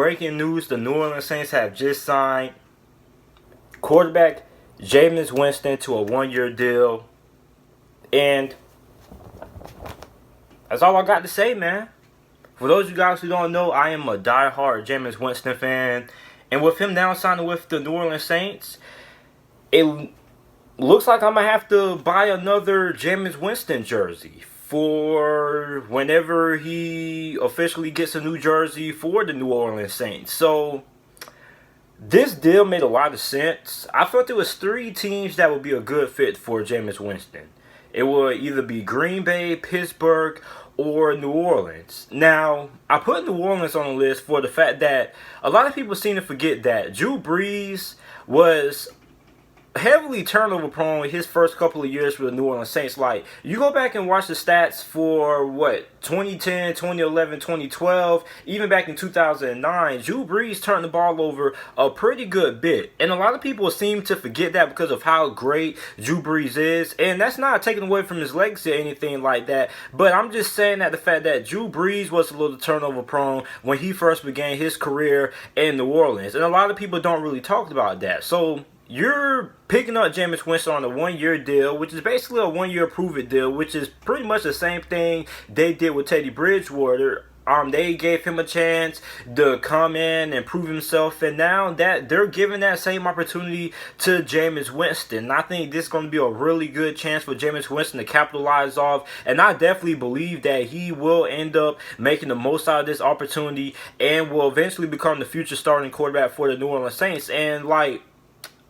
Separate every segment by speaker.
Speaker 1: breaking news. The New Orleans Saints have just signed quarterback Jameis Winston to a one-year deal. And that's all I got to say, man. For those of you guys who don't know, I am a die-hard Jameis Winston fan. And with him now signing with the New Orleans Saints, it looks like I'm going to have to buy another Jameis Winston jersey for whenever he officially gets a new jersey for the New Orleans Saints. So this deal made a lot of sense. I felt there was 3 teams that would be a good fit for Jameis Winston. It would either be Green Bay, Pittsburgh, or New Orleans. Now, I put New Orleans on the list for the fact that a lot of people seem to forget that Drew Brees was heavily turnover prone his first couple of years for the New Orleans Saints. Like, you go back and watch the stats for 2010, 2011, 2012, even back in 2009, Drew Brees turned the ball over a pretty good bit. And a lot of people seem to forget that because of how great Drew Brees is. And that's not taken away from his legacy or anything like that. But I'm just saying that the fact that Drew Brees was a little turnover prone when he first began his career in New Orleans. And a lot of people don't really talk about that. So you're picking up Jameis Winston on a one-year deal, which is basically a one-year prove-it deal, which is pretty much the same thing they did with Teddy Bridgewater. They gave him a chance to come in and prove himself, and now that they're giving that same opportunity to Jameis Winston. And I think this is going to be a really good chance for Jameis Winston to capitalize off, and I definitely believe that he will end up making the most out of this opportunity and will eventually become the future starting quarterback for the New Orleans Saints. And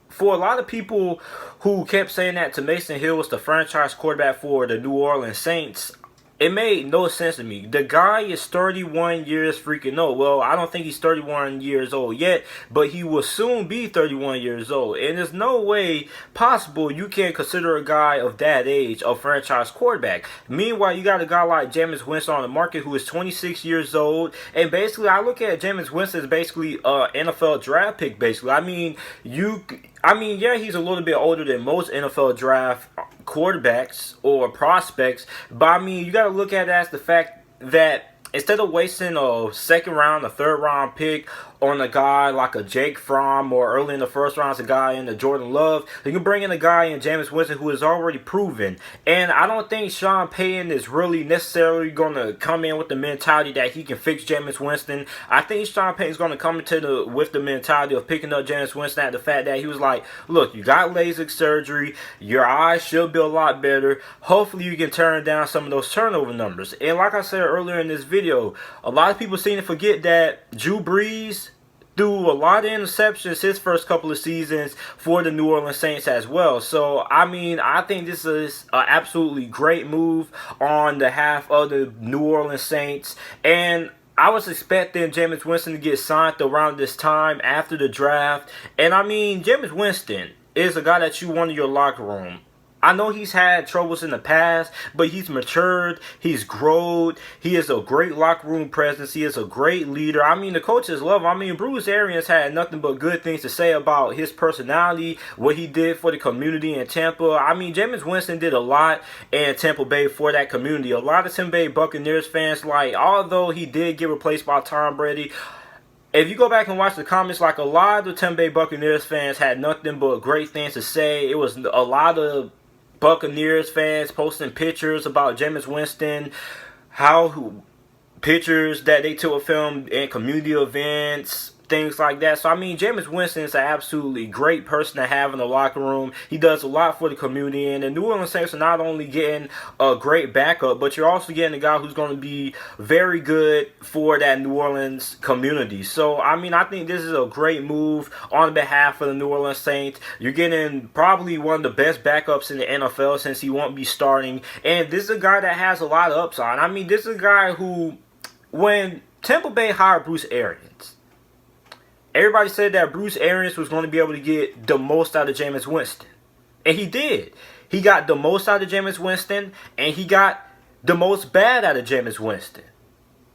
Speaker 1: for a lot of people who kept saying that Mason Hill was the franchise quarterback for the New Orleans Saints, it made no sense to me. The guy is 31 years freaking old. Well, I don't think he's 31 years old yet, but he will soon be 31 years old. And there's no way possible you can consider a guy of that age a franchise quarterback. Meanwhile, you got a guy like Jameis Winston on the market who is 26 years old. And basically, I look at Jameis Winston as basically an NFL draft pick, basically. Yeah, he's a little bit older than most NFL draft quarterbacks or prospects, but you got to look at it as the fact that instead of wasting a second round, a third round pick on a guy like a Jake Fromm, or early in the first round, a guy in the Jordan Love, you can bring in a guy in Jameis Winston who is already proven. And I don't think Sean Payton is really necessarily going to come in with the mentality that he can fix Jameis Winston. I think Sean Payton's going to come with the mentality of picking up Jameis Winston at the fact that he was like, look, you got LASIK surgery, your eyes should be a lot better. Hopefully you can turn down some of those turnover numbers. And like I said earlier in this video, a lot of people seem to forget that Drew Brees threw a lot of interceptions his first couple of seasons for the New Orleans Saints as well. So, I think this is an absolutely great move on behalf of the New Orleans Saints. And I was expecting Jameis Winston to get signed around this time after the draft. And Jameis Winston is a guy that you want in your locker room. I know he's had troubles in the past, but he's matured, he's grown, he is a great locker room presence, he is a great leader. The coaches love him. Bruce Arians had nothing but good things to say about his personality, what he did for the community in Tampa. Jameis Winston did a lot in Tampa Bay for that community. A lot of Tampa Bay Buccaneers fans, although he did get replaced by Tom Brady, if you go back and watch the comments, a lot of the Tampa Bay Buccaneers fans had nothing but great things to say. It was a lot of Buccaneers fans posting pictures about Jameis Winston, pictures that they took of him in community events, things like that. So, Jameis Winston is an absolutely great person to have in the locker room. He does a lot for the community, and the New Orleans Saints are not only getting a great backup, but you're also getting a guy who's going to be very good for that New Orleans community. So, I think this is a great move on behalf of the New Orleans Saints. You're getting probably one of the best backups in the NFL since he won't be starting, and this is a guy that has a lot of upside. This is a guy who, when Tampa Bay hired Bruce Arians, everybody said that Bruce Arians was going to be able to get the most out of Jameis Winston. And he did. He got the most out of Jameis Winston, and he got the most bad out of Jameis Winston.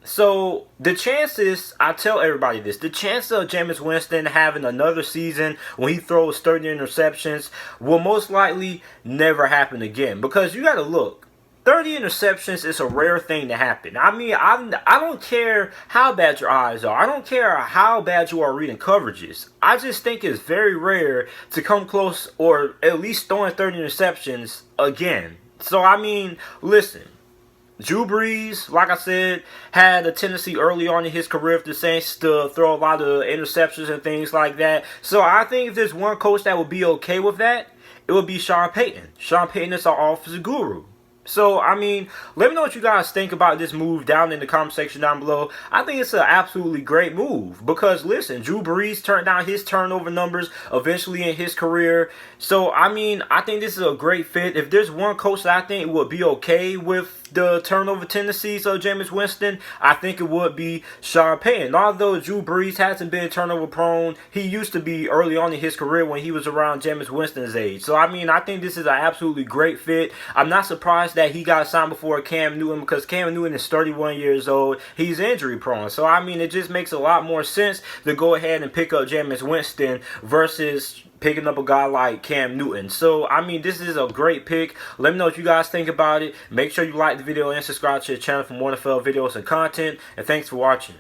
Speaker 1: So, the chances, I tell everybody this, the chances of Jameis Winston having another season when he throws 30 interceptions will most likely never happen again. Because you got to look, 30 interceptions is a rare thing to happen. I mean, I don't care how bad your eyes are. I don't care how bad you are reading coverages. I just think it's very rare to come close or at least throwing 30 interceptions again. So, I mean, listen. Drew Brees, like I said, had a tendency early on in his career with the Saints to throw a lot of interceptions and things like that. So I think if there's one coach that would be okay with that, it would be Sean Payton. Sean Payton is our offensive guru. So, I mean, let me know what you guys think about this move down in the comment section down below. I think it's an absolutely great move because, listen, Drew Brees turned down his turnover numbers eventually in his career. So, I mean, I think this is a great fit. If there's one coach that I think would be okay with the turnover tendencies of Jameis Winston, I think it would be Sean Payton. Although Drew Brees hasn't been turnover prone, he used to be early on in his career when he was around Jameis Winston's age. So, I mean, I think this is an absolutely great fit. I'm not surprised that he got signed before Cam Newton because Cam Newton is 31 years old. He's injury prone. So, I mean, it just makes a lot more sense to go ahead and pick up Jameis Winston versus picking up a guy like Cam Newton. So, I mean, this is a great pick. Let me know what you guys think about it. Make sure you like the video and subscribe to the channel for more NFL videos and content. And thanks for watching.